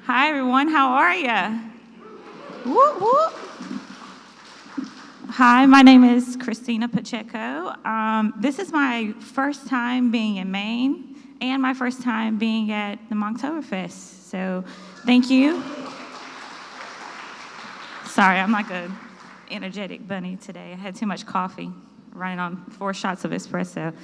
Hi, everyone. How are ya? Whoop, whoop. Hi, my name is Christina Pacheco. This is my first time being in Maine and my first time being at the Monktoberfest. So thank you. Sorry, I'm like a energetic bunny today. I had too much coffee, running on 4 shots of espresso.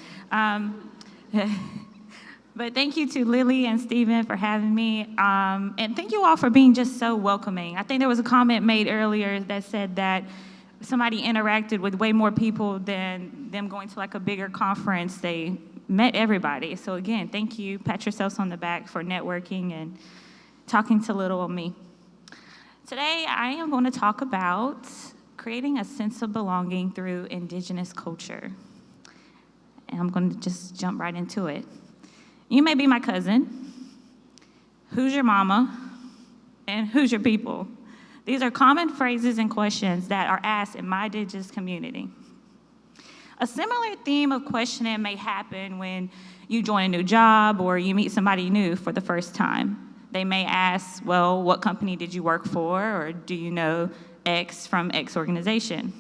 But thank you to Lily and Stephen for having me. And thank you all for being just so welcoming. I think there was a comment made earlier that said that somebody interacted with way more people than them going to like a bigger conference. They met everybody. So again, thank you. Pat yourselves on the back for networking and talking to little old me. Today, I am going to talk about creating a sense of belonging through Indigenous culture. And I'm going to just jump right into it. You may be my cousin. Who's your mama? And who's your people? These are common phrases and questions that are asked in my Indigenous community. A similar theme of questioning may happen when you join a new job or you meet somebody new for the first time. They may ask, well, what company did you work for? Or do you know X from X organization?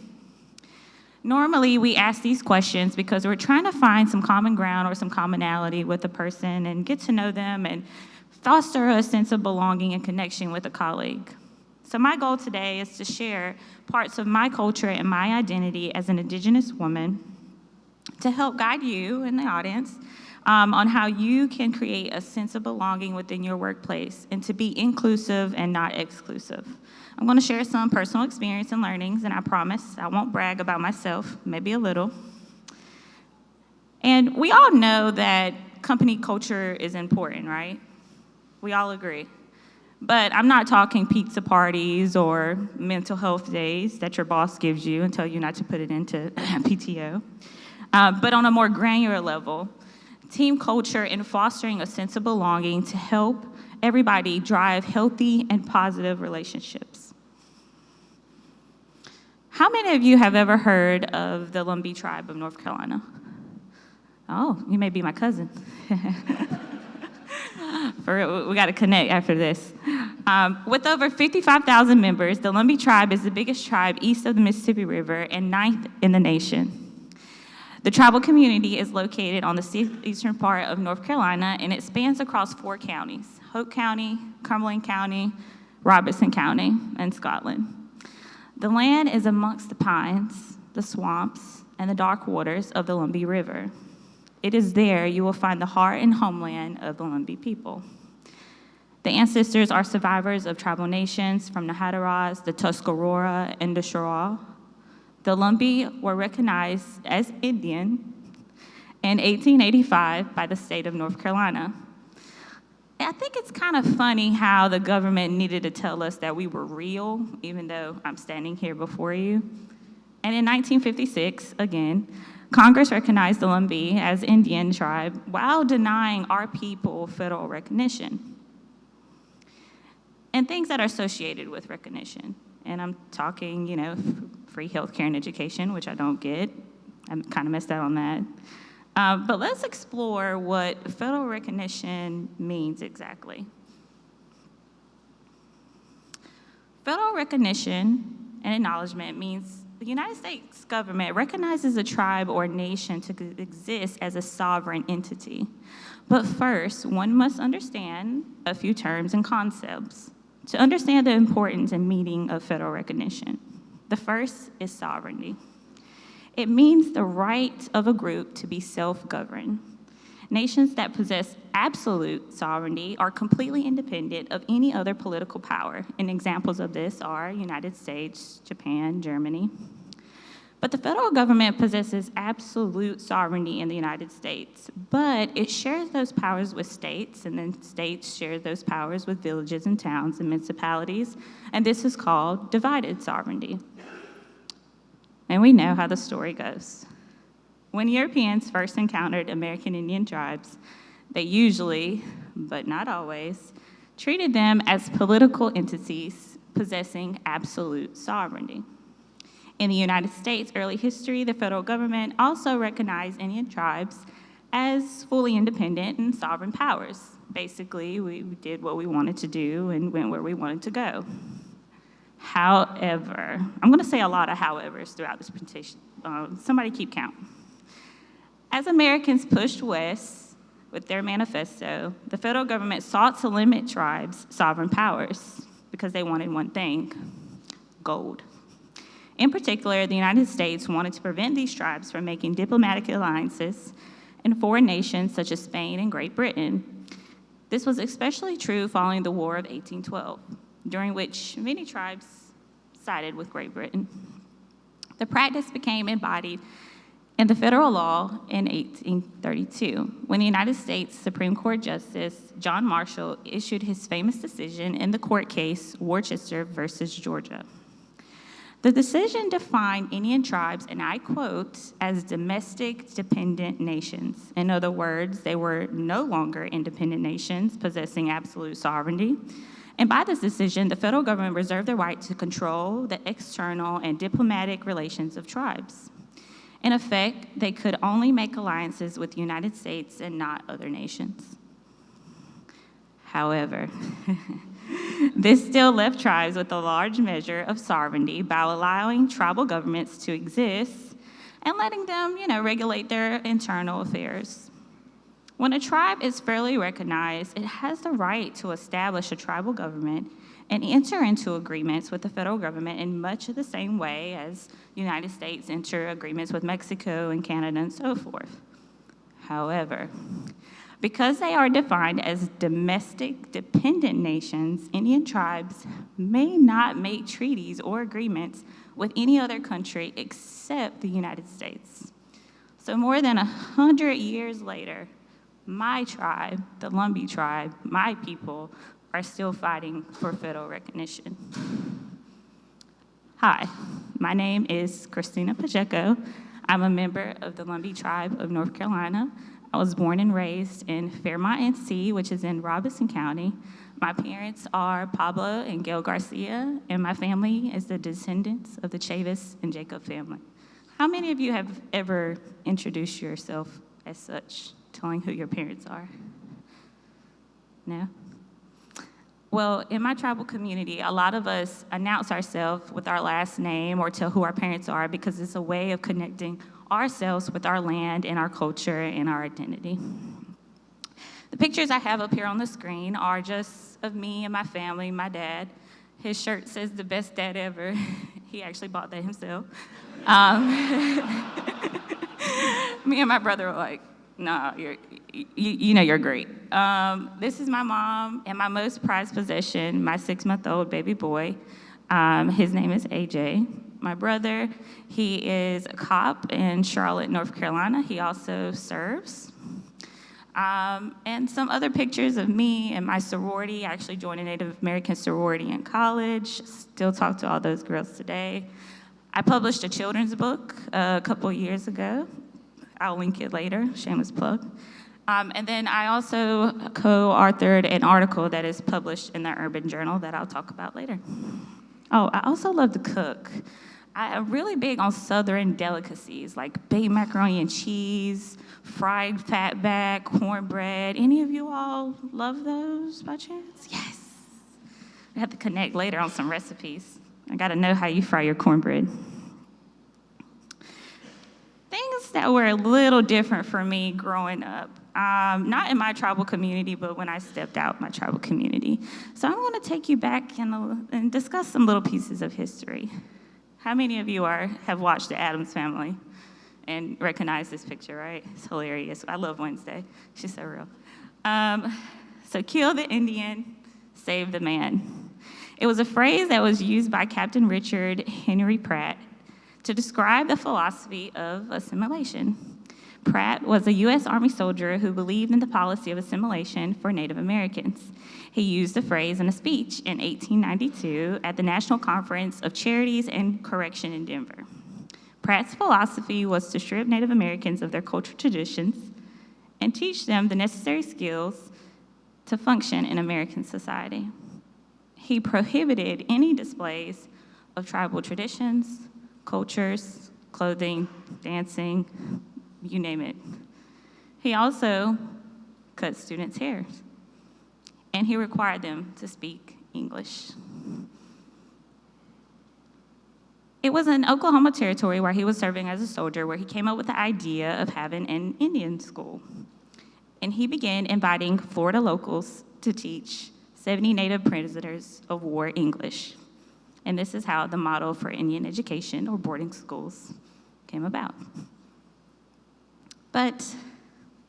Normally, we ask these questions because we're trying to find some common ground or some commonality with a person and get to know them and foster a sense of belonging and connection with a colleague. So my goal today is to share parts of my culture and my identity as an Indigenous woman to help guide you in the audience on how you can create a sense of belonging within your workplace and to be inclusive and not exclusive. I'm going to share some personal experience and learnings, and I promise I won't brag about myself, maybe a little. And we all know that company culture is important, right? We all agree. But I'm not talking pizza parties or mental health days that your boss gives you and tell you not to put it into PTO. But on a more granular level, team culture and fostering a sense of belonging to help everybody drive healthy and positive relationships. How many of you have ever heard of the Lumbee tribe of North Carolina? Oh, you may be my cousin. For real, we got to connect after this. With over 55,000 members, the Lumbee tribe is the biggest tribe east of the Mississippi River and 9th in the nation. The tribal community is located on the southeastern part of North Carolina, and it spans across 4 counties: Hope County, Cumberland County, Robertson County, and Scotland. The land is amongst the pines, the swamps, and the dark waters of the Lumbee River. It is there you will find the heart and homeland of the Lumbee people. The ancestors are survivors of tribal nations from the Hatteras, the Tuscarora, and the Cheraw. The Lumbee were recognized as Indian in 1885 by the state of North Carolina. I think it's kind of funny how the government needed to tell us that we were real, even though I'm standing here before you. And in 1956, again, Congress recognized the Lumbee as Indian tribe while denying our people federal recognition and things that are associated with recognition. And I'm talking, free healthcare and education, which I don't get. I kind of missed out on that. But let's explore what federal recognition means exactly. Federal recognition and acknowledgement means the United States government recognizes a tribe or nation to exist as a sovereign entity. But first, one must understand a few terms and concepts to understand the importance and meaning of federal recognition. The first is sovereignty. It means the right of a group to be self-governed. Nations that possess absolute sovereignty are completely independent of any other political power, and examples of this are United States, Japan, Germany. But the federal government possesses absolute sovereignty in the United States, but it shares those powers with states, and then states share those powers with villages and towns and municipalities, and this is called divided sovereignty. And we know how the story goes. When Europeans first encountered American Indian tribes, they usually, but not always, treated them as political entities possessing absolute sovereignty. In the United States' early history, the federal government also recognized Indian tribes as fully independent and sovereign powers. Basically, we did what we wanted to do and went where we wanted to go. However, I'm going to say a lot of howevers throughout this presentation. Somebody keep count. As Americans pushed west with their manifesto, the federal government sought to limit tribes' sovereign powers because they wanted one thing: gold. In particular, the United States wanted to prevent these tribes from making diplomatic alliances in foreign nations such as Spain and Great Britain. This was especially true following the War of 1812, during which many tribes sided with Great Britain. The practice became embodied in the federal law in 1832, when the United States Supreme Court Justice John Marshall issued his famous decision in the court case Worcester versus Georgia. The decision defined Indian tribes, and I quote, as domestic dependent nations. In other words, they were no longer independent nations possessing absolute sovereignty. And by this decision, the federal government reserved the right to control the external and diplomatic relations of tribes. In effect, they could only make alliances with the United States and not other nations. However, this still left tribes with a large measure of sovereignty by allowing tribal governments to exist and letting them, regulate their internal affairs. When a tribe is fairly recognized, it has the right to establish a tribal government and enter into agreements with the federal government in much of the same way as the United States enter agreements with Mexico and Canada and so forth. However, because they are defined as domestic dependent nations, Indian tribes may not make treaties or agreements with any other country except the United States. So more than 100 years later, my tribe, the Lumbee tribe, my people, are still fighting for federal recognition. Hi, my name is Christina Pacheco. I'm a member of the Lumbee tribe of North Carolina. I was born and raised in Fairmont, NC, which is in Robeson County. My parents are Pablo and Gail Garcia, and my family is the descendants of the Chavis and Jacob family. How many of you have ever introduced yourself as such, telling who your parents are? No? Well, in my tribal community, a lot of us announce ourselves with our last name or tell who our parents are because it's a way of connecting ourselves with our land and our culture and our identity. The pictures I have up here on the screen are just of me and my family, my dad. His shirt says "the best dad ever." He actually bought that himself. Me and my brother were like, "No, you're great." This is my mom and my most prized possession, my 6-month-old baby boy. His name is AJ. My brother, he is a cop in Charlotte, North Carolina. He also serves. And some other pictures of me and my sorority. I actually joined a Native American sorority in college. Still talk to all those girls today. I published a children's book a couple of years ago. I'll link it later, shameless plug. And then I also co-authored an article that is published in the Urban Journal that I'll talk about later. Oh, I also love to cook. I'm really big on Southern delicacies like baked macaroni and cheese, fried fatback, cornbread. Any of you all love those by chance? Yes. We have to connect later on some recipes. I got to know how you fry your cornbread. Things that were a little different for me growing up, not in my tribal community, but when I stepped out my tribal community. So I'm going to take you back and discuss some little pieces of history. How many of you have watched The Addams Family and recognize this picture, right? It's hilarious. I love Wednesday. She's so real. So kill the Indian, save the man. It was a phrase that was used by Captain Richard Henry Pratt to describe the philosophy of assimilation. Pratt was a U.S. Army soldier who believed in the policy of assimilation for Native Americans. He used the phrase in a speech in 1892 at the National Conference of Charities and Correction in Denver. Pratt's philosophy was to strip Native Americans of their cultural traditions and teach them the necessary skills to function in American society. He prohibited any displays of tribal traditions, cultures, clothing, dancing, you name it. He also cut students' hair. and he required them to speak English. It was in Oklahoma Territory where he was serving as a soldier where he came up with the idea of having an Indian school. And he began inviting Florida locals to teach 70 Native prisoners of war English. And this is how the model for Indian education or boarding schools came about. But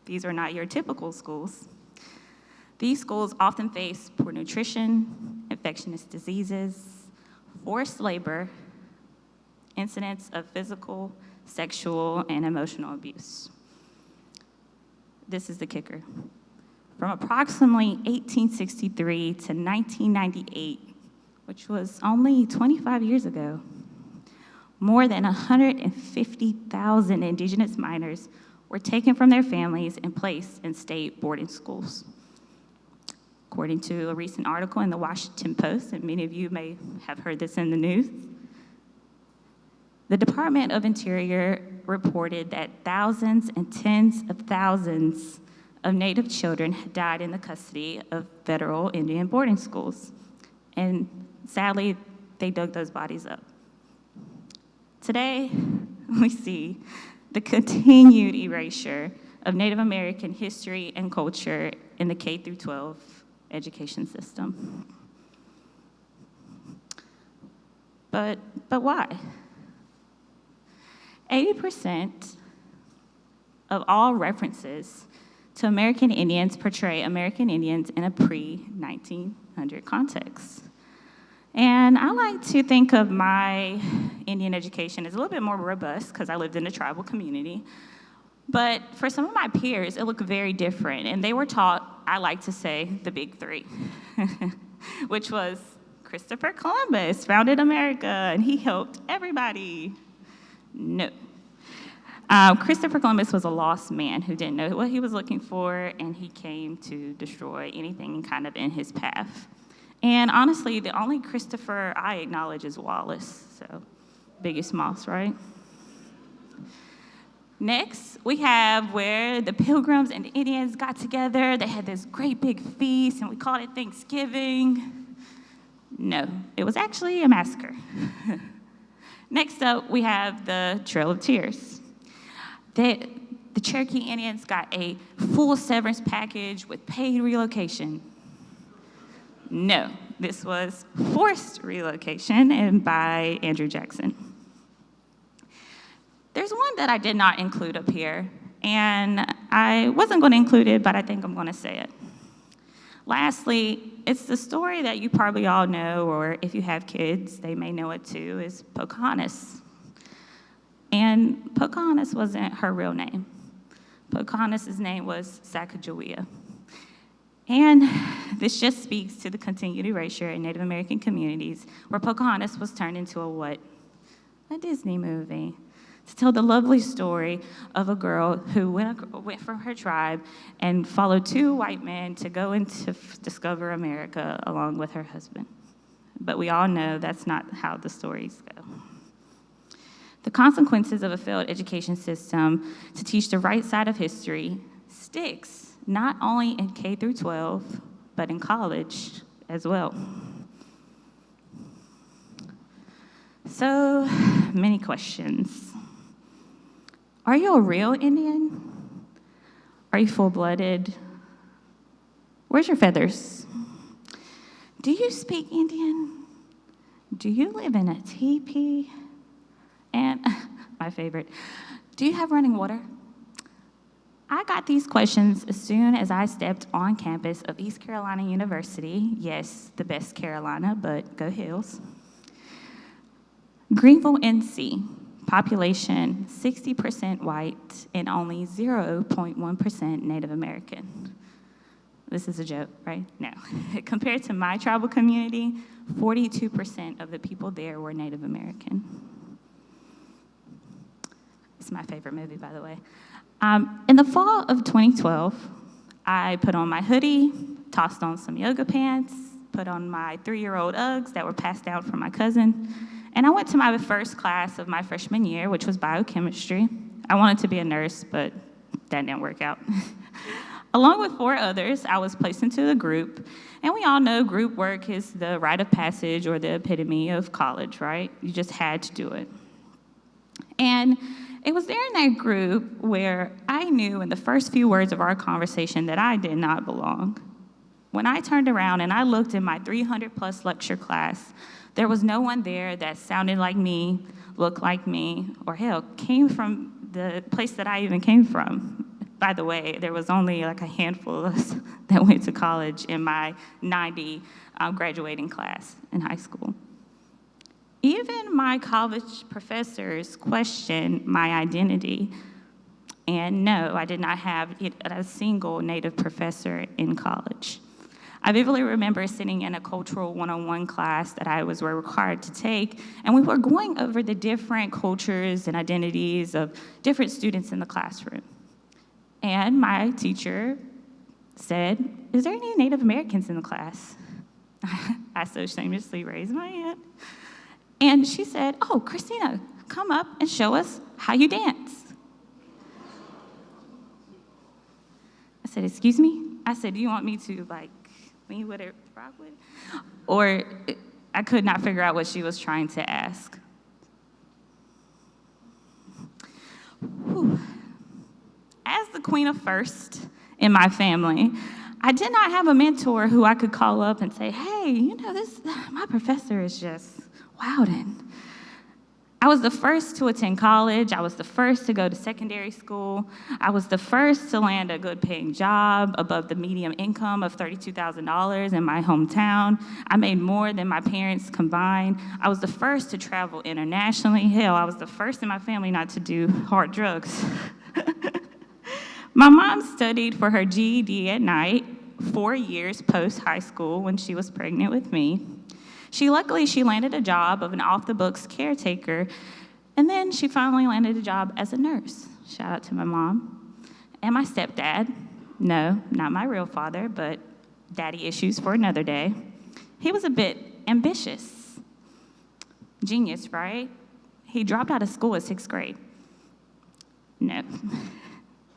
these are not your typical schools. These schools often face poor nutrition, infectious diseases, forced labor, incidents of physical, sexual, and emotional abuse. This is the kicker. From approximately 1863 to 1998, which was only 25 years ago, more than 150,000 Indigenous minors were taken from their families and placed in state boarding schools. According to a recent article in the Washington Post, and many of you may have heard this in the news, the Department of Interior reported that thousands and tens of thousands of Native children had died in the custody of federal Indian boarding schools. And sadly, they dug those bodies up. Today, we see the continued erasure of Native American history and culture in the K through 12 education system. But why? 80% of all references to American Indians portray American Indians in a pre-1900 context. And I like to think of my Indian education as a little bit more robust because I lived in a tribal community. But for some of my peers, it looked very different. And they were taught, I like to say, the big three, which was Christopher Columbus founded America and he helped everybody. No. Christopher Columbus was a lost man who didn't know what he was looking for, and he came to destroy anything kind of in his path. And honestly, the only Christopher I acknowledge is Wallace, so biggest moss, right? Next, we have where the Pilgrims and the Indians got together. They had this great big feast, and we called it Thanksgiving. No, it was actually a massacre. Next up, we have the Trail of Tears. The Cherokee Indians got a full severance package with paid relocation. No, this was forced relocation and by Andrew Jackson. There's one that I did not include up here, and I wasn't going to include it, but I think I'm going to say it. Lastly, it's the story that you probably all know, or if you have kids, they may know it too, is Pocahontas. And Pocahontas wasn't her real name. Pocahontas' name was Sacagawea. And this just speaks to the continued erasure in Native American communities where Pocahontas was turned into a what? A Disney movie. To tell the lovely story of a girl who went from her tribe and followed two white men to go and to discover America along with her husband. But we all know that's not how the stories go. The consequences of a failed education system to teach the right side of history sticks, not only in K through 12, but in college as well. So many questions. Are you a real Indian? Are you full-blooded? Where's your feathers? Do you speak Indian? Do you live in a teepee? And my favorite, do you have running water? I got these questions as soon as I stepped on campus of East Carolina University. Yes, the best Carolina, but go Hills. Greenville, NC, population 60% white and only 0.1% Native American. This is a joke, right? No. Compared to my tribal community, 42% of the people there were Native American. It's my favorite movie, by the way. In the fall of 2012, I put on my hoodie, tossed on some yoga pants, put on my 3-year-old Uggs that were passed down from my cousin, and I went to my first class of my freshman year, which was biochemistry. I wanted to be a nurse, but that didn't work out. Along with 4 others, I was placed into a group, and we all know group work is the rite of passage or the epitome of college, right? You just had to do it. And it was there in that group where I knew in the first few words of our conversation that I did not belong. When I turned around and I looked in my 300-plus lecture class, there was no one there that sounded like me, looked like me, or hell, came from the place that I even came from. By the way, there was only like a handful of us that went to college in my 90 graduating class in high school. Even my college professors questioned my identity. And no, I did not have a single Native professor in college. I vividly remember sitting in a cultural one-on-one class that I was required to take, and we were going over the different cultures and identities of different students in the classroom. And my teacher said, "Is there any Native Americans in the class?" I so shamelessly raised my hand. And she said, "Oh, Christina, come up and show us how you dance." I said, "Excuse me?" I said, "Do you want me to, lean with it, rock with it?" Or I could not figure out what she was trying to ask. Whew. As the queen of first in my family, I did not have a mentor who I could call up and say, "Hey, my professor is just wowdin'." I was the first to attend college. I was the first to go to secondary school. I was the first to land a good paying job above the median income of $32,000 in my hometown. I made more than my parents combined. I was the first to travel internationally. Hell, I was the first in my family not to do hard drugs. My mom studied for her GED at night, 4 years post-high school when she was pregnant with me. Luckily, she landed a job of an off-the-books caretaker, and then she finally landed a job as a nurse. Shout out to my mom. And my stepdad, no, not my real father, but daddy issues for another day. He was a bit ambitious. Genius, right? He dropped out of school at 6th grade. No.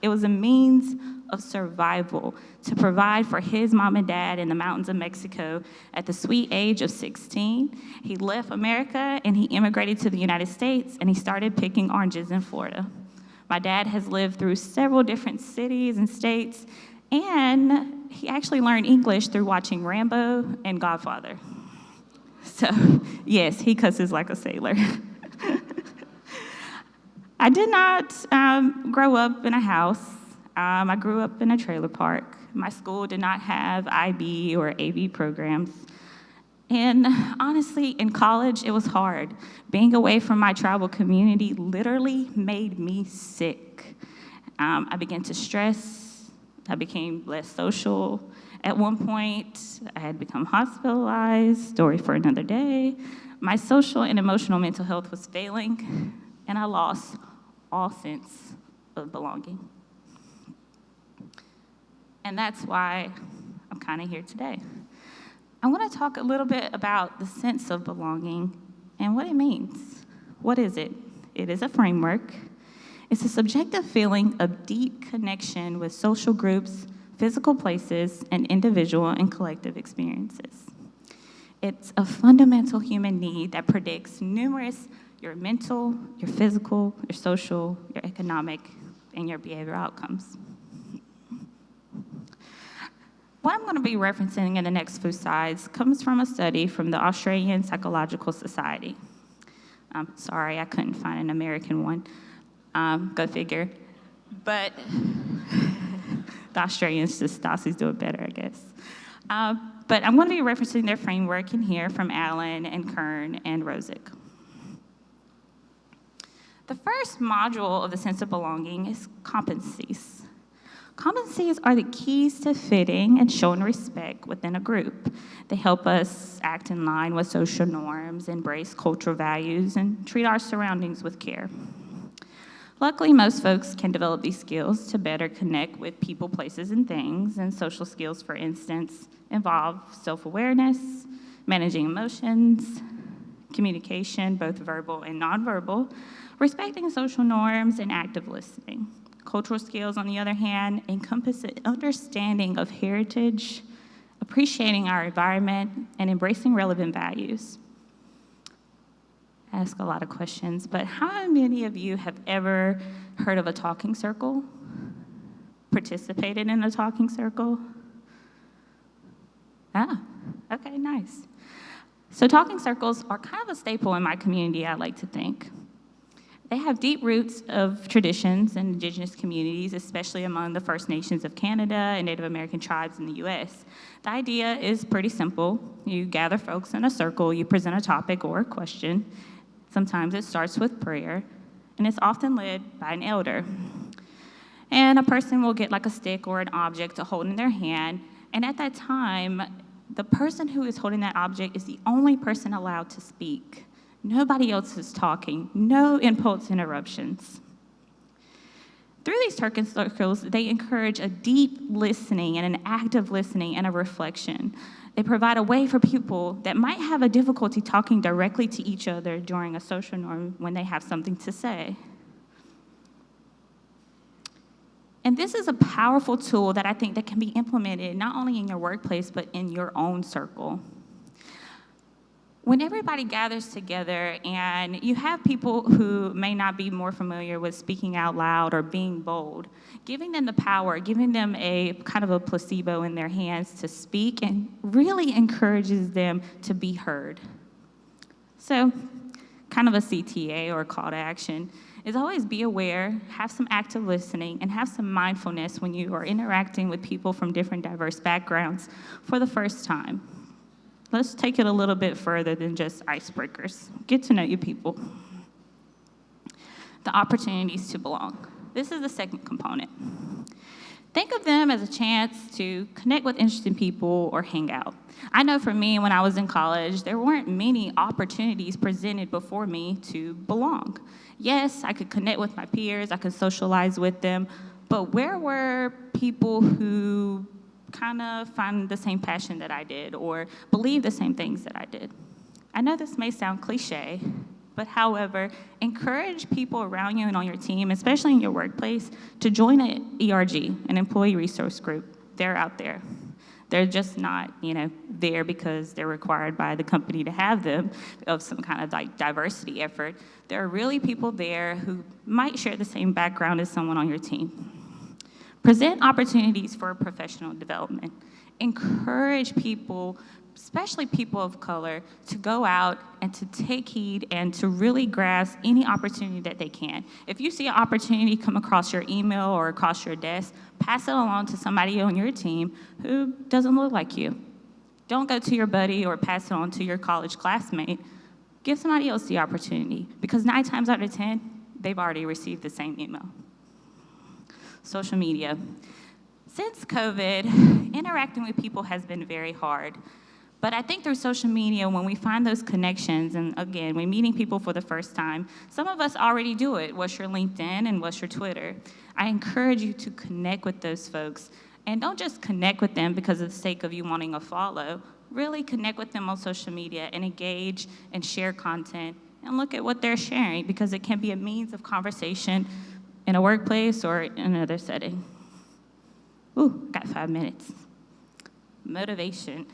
It was a means of survival to provide for his mom and dad in the mountains of Mexico at the sweet age of 16. He left America and he immigrated to the United States and he started picking oranges in Florida. My dad has lived through several different cities and states, and he actually learned English through watching Rambo and Godfather. So, yes, he cusses like a sailor. I did not grow up in a house. I grew up in a trailer park. My school did not have IB or AV programs. And honestly, in college, it was hard. Being away from my tribal community literally made me sick. I began to stress. I became less social. At one point, I had become hospitalized, story for another day. My social and emotional mental health was failing, and I lost all sense of belonging. And that's why I'm kind of here today. I want to talk a little bit about the sense of belonging and what it means. What is it? It is a framework. It's a subjective feeling of deep connection with social groups, physical places, and individual and collective experiences. It's a fundamental human need that predicts numerous your mental, your physical, your social, your economic, and your behavioral outcomes. What I'm going to be referencing in the next few slides comes from a study from the Australian Psychological Society. I'm sorry, I couldn't find an American one. Go figure. But the Australians just thought he's doing better, I guess. But I'm going to be referencing their framework in here from Allen and Kern and Rosick. The first module of the sense of belonging is competencies. Competencies are the keys to fitting and showing respect within a group. They help us act in line with social norms, embrace cultural values, and treat our surroundings with care. Luckily, most folks can develop these skills to better connect with people, places, and things, and social skills, for instance, involve self-awareness, managing emotions, communication, both verbal and nonverbal, respecting social norms, and active listening. Cultural skills, on the other hand, encompass an understanding of heritage, appreciating our environment, and embracing relevant values. I ask a lot of questions, but how many of you have ever heard of a talking circle? Participated in a talking circle? Ah, okay, nice. So talking circles are kind of a staple in my community, I like to think. They have deep roots of traditions in Indigenous communities, especially among the First Nations of Canada and Native American tribes in the US. The idea is pretty simple. You gather folks in a circle, you present a topic or a question. Sometimes it starts with prayer, and it's often led by an elder. And a person will get like a stick or an object to hold in their hand, and at that time, the person who is holding that object is the only person allowed to speak. Nobody else is talking, no impulse interruptions. Through these talking circles, they encourage a deep listening and an active listening and a reflection. They provide a way for people that might have a difficulty talking directly to each other during a social norm when they have something to say. And this is a powerful tool that I think that can be implemented not only in your workplace, but in your own circle. When everybody gathers together and you have people who may not be more familiar with speaking out loud or being bold, giving them the power, giving them a kind of a placebo in their hands to speak and really encourages them to be heard. So, kind of a CTA or call to action is always be aware, have some active listening, and have some mindfulness when you are interacting with people from different diverse backgrounds for the first time. Let's take it a little bit further than just icebreakers. Get to know your people. The opportunities to belong. This is the second component. Think of them as a chance to connect with interesting people or hang out. I know for me, when I was in college, there weren't many opportunities presented before me to belong. Yes, I could connect with my peers, I could socialize with them, but where were people who kind of find the same passion that I did or believe the same things that I did? I know this may sound cliche, but however, encourage people around you and on your team, especially in your workplace, to join an ERG, an employee resource group. They're out there. They're just not, there because they're required by the company to have them of some kind of like diversity effort. There are really people there who might share the same background as someone on your team. Present opportunities for professional development. Encourage people, especially people of color, to go out and to take heed and to really grasp any opportunity that they can. If you see an opportunity come across your email or across your desk, pass it along to somebody on your team who doesn't look like you. Don't go to your buddy or pass it on to your college classmate. Give somebody else the opportunity, because 9 times out of 10, they've already received the same email. Social media. Since COVID, interacting with people has been very hard. But I think through social media, when we find those connections, and again, we're meeting people for the first time, some of us already do it. What's your LinkedIn and what's your Twitter? I encourage you to connect with those folks. And don't just connect with them because of the sake of you wanting a follow. Really connect with them on social media and engage and share content and look at what they're sharing, because it can be a means of conversation in a workplace or in another setting. Ooh, got 5 minutes. Motivation.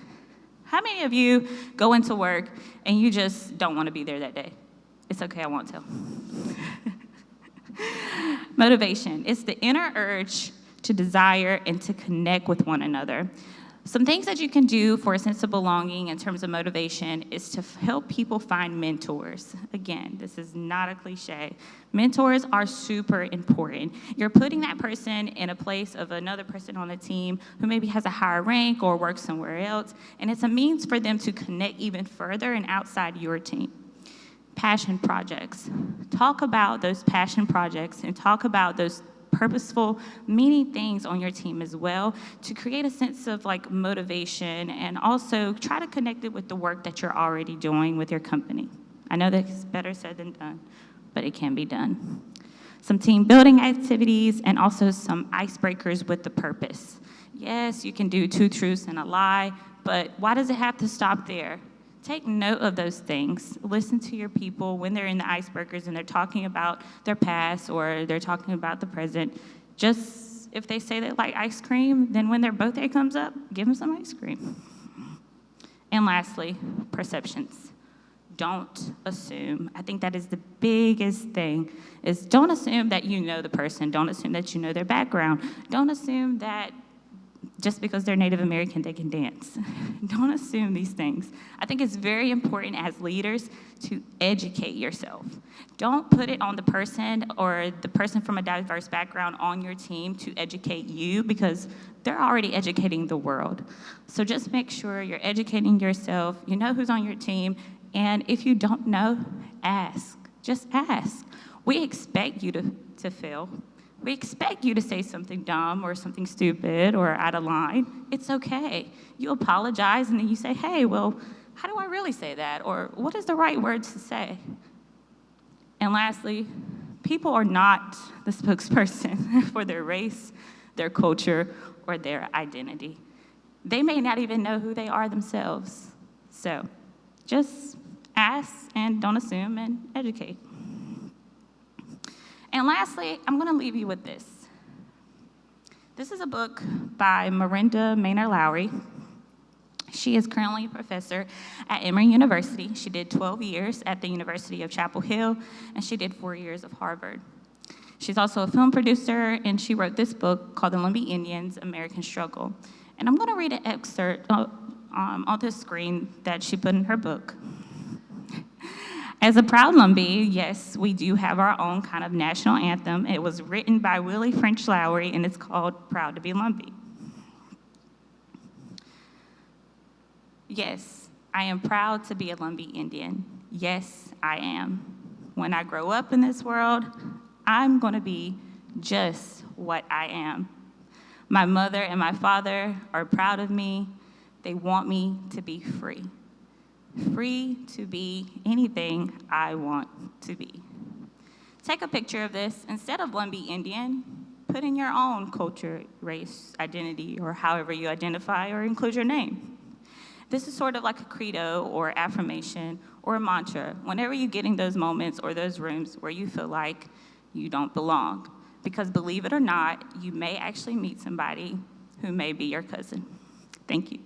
How many of you go into work and you just don't want to be there that day? It's okay, I won't tell. Motivation. It's the inner urge to desire and to connect with one another. Some things that you can do for a sense of belonging in terms of motivation is to help people find mentors. Again, this is not a cliche. Mentors are super important. You're putting that person in a place of another person on the team who maybe has a higher rank or works somewhere else, and it's a means for them to connect even further and outside your team. Passion projects. Talk about those passion projects and talk about those purposeful, meaning things on your team as well to create a sense of like motivation, and also try to connect it with the work that you're already doing with your company. I know that's better said than done, but it can be done. Some team building activities and also some icebreakers with the purpose. Yes, you can do 2 truths and a lie, but why does it have to stop there? Take note of those things. Listen to your people when they're in the icebreakers and they're talking about their past or they're talking about the present. Just if they say they like ice cream, then when their birthday comes up, give them some ice cream. And lastly, perceptions. Don't assume. I think that is the biggest thing, is don't assume that you know the person. Don't assume that you know their background. Don't assume that just because they're Native American, they can dance. Don't assume these things. I think it's very important as leaders to educate yourself. Don't put it on the person or the person from a diverse background on your team to educate you, because they're already educating the world. So just make sure you're educating yourself, you know who's on your team, and if you don't know, ask. Just ask. We expect you to fail. We expect you to say something dumb or something stupid or out of line. It's okay. You apologize and then you say, hey, well, how do I really say that? Or what is the right words to say? And lastly, people are not the spokesperson for their race, their culture, or their identity. They may not even know who they are themselves. So just ask and don't assume and educate. And lastly, I'm going to leave you with this. This is a book by Miranda Maynard-Lowry. She is currently a professor at Emory University. She did 12 years at the University of Chapel Hill, and she did 4 years of Harvard. She's also a film producer, and she wrote this book called The Lumbee Indians: American Struggle. And I'm going to read an excerpt on the screen that she put in her book. As a proud Lumbee, yes, we do have our own kind of national anthem. It was written by Willie French Lowry, and it's called Proud to be Lumbee. Yes, I am proud to be a Lumbee Indian. Yes, I am. When I grow up in this world, I'm going to be just what I am. My mother and my father are proud of me. They want me to be free. Free to be anything I want to be. Take a picture of this. Instead of Lumbee Indian, put in your own culture, race, identity, or however you identify, or include your name. This is sort of like a credo or affirmation or a mantra whenever you get in those moments or those rooms where you feel like you don't belong. Because believe it or not, you may actually meet somebody who may be your cousin. Thank you.